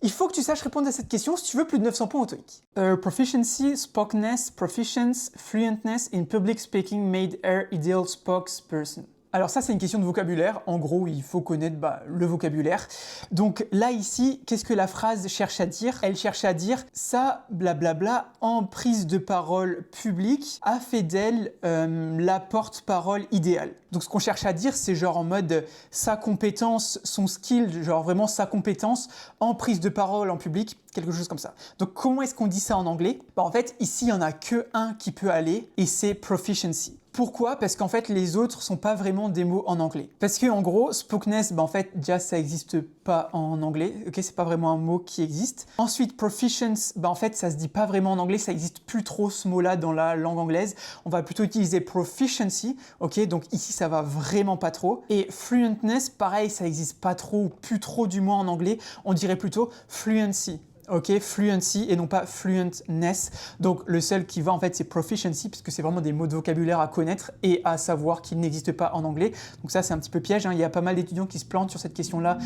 Il faut que tu saches répondre à cette question si tu veux plus de 900 points au TOEIC. Proficiency, spokenness, proficiency, fluentness in public speaking made her ideal spokesperson. Alors ça, c'est une question de vocabulaire. En gros, il faut connaître le vocabulaire. Donc là, ici, qu'est-ce que la phrase cherche à dire? Elle cherche à dire ça, blablabla, en prise de parole publique, a fait d'elle la porte-parole idéale. Donc ce qu'on cherche à dire, c'est genre en mode sa compétence, son skill, genre vraiment sa compétence en prise de parole en public, quelque chose comme ça. Donc comment est-ce qu'on dit ça en anglais? En fait, ici, il n'y en a que un qui peut aller et c'est proficiency. Pourquoi? Parce qu'en fait, les autres sont pas vraiment des mots en anglais. Parce que en gros, spokenness, en fait, déjà, ça existe pas en anglais. Ok, c'est pas vraiment un mot qui existe. Ensuite, proficiency, en fait, ça se dit pas vraiment en anglais. Ça existe plus trop ce mot-là dans la langue anglaise. On va plutôt utiliser proficiency. Ok, donc ici, ça va vraiment pas trop. Et fluentness, pareil, ça existe pas trop ou plus trop du moins en anglais. On dirait plutôt fluency. Ok, fluency et non pas fluentness. Donc le seul qui va en fait c'est proficiency puisque c'est vraiment des mots de vocabulaire à connaître et à savoir qu'ils n'existent pas en anglais. Donc ça c'est un petit peu piège, hein. Il y a pas mal d'étudiants qui se plantent sur cette question-là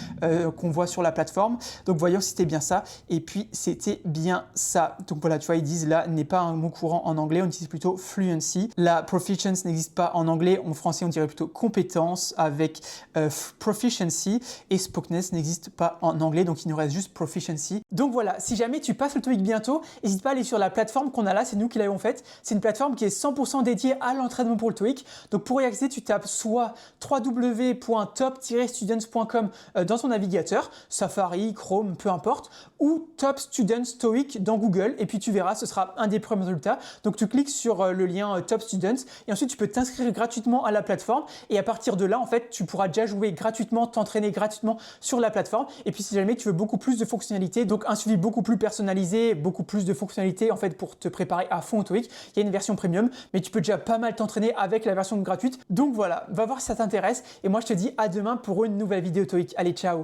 qu'on voit sur la plateforme. Donc voyons si c'était bien ça. Et puis c'était bien ça. Donc voilà, tu vois, ils disent là n'est pas un mot courant en anglais, on utilise plutôt fluency. La proficiency n'existe pas en anglais, en français on dirait plutôt compétence avec proficiency et spokenness n'existe pas en anglais, donc il nous reste juste proficiency. Donc voilà. Si jamais tu passes le TOEIC bientôt, n'hésite pas à aller sur la plateforme qu'on a là, c'est nous qui l'avons faite. C'est une plateforme qui est 100% dédiée à l'entraînement pour le TOEIC. Donc pour y accéder, tu tapes soit www.top-students.com dans ton navigateur, Safari, Chrome, peu importe, ou Top Students TOEIC dans Google et puis tu verras, ce sera un des premiers résultats. Donc tu cliques sur le lien Top Students et ensuite tu peux t'inscrire gratuitement à la plateforme et à partir de là, en fait, tu pourras déjà jouer gratuitement, t'entraîner gratuitement sur la plateforme. Et puis si jamais tu veux beaucoup plus de fonctionnalités, donc un suivi beaucoup plus personnalisé, beaucoup plus de fonctionnalités en fait pour te préparer à fond au TOEIC. Il y a une version premium, mais tu peux déjà pas mal t'entraîner avec la version gratuite. Donc voilà, va voir si ça t'intéresse et moi je te dis à demain pour une nouvelle vidéo TOEIC. Allez, ciao!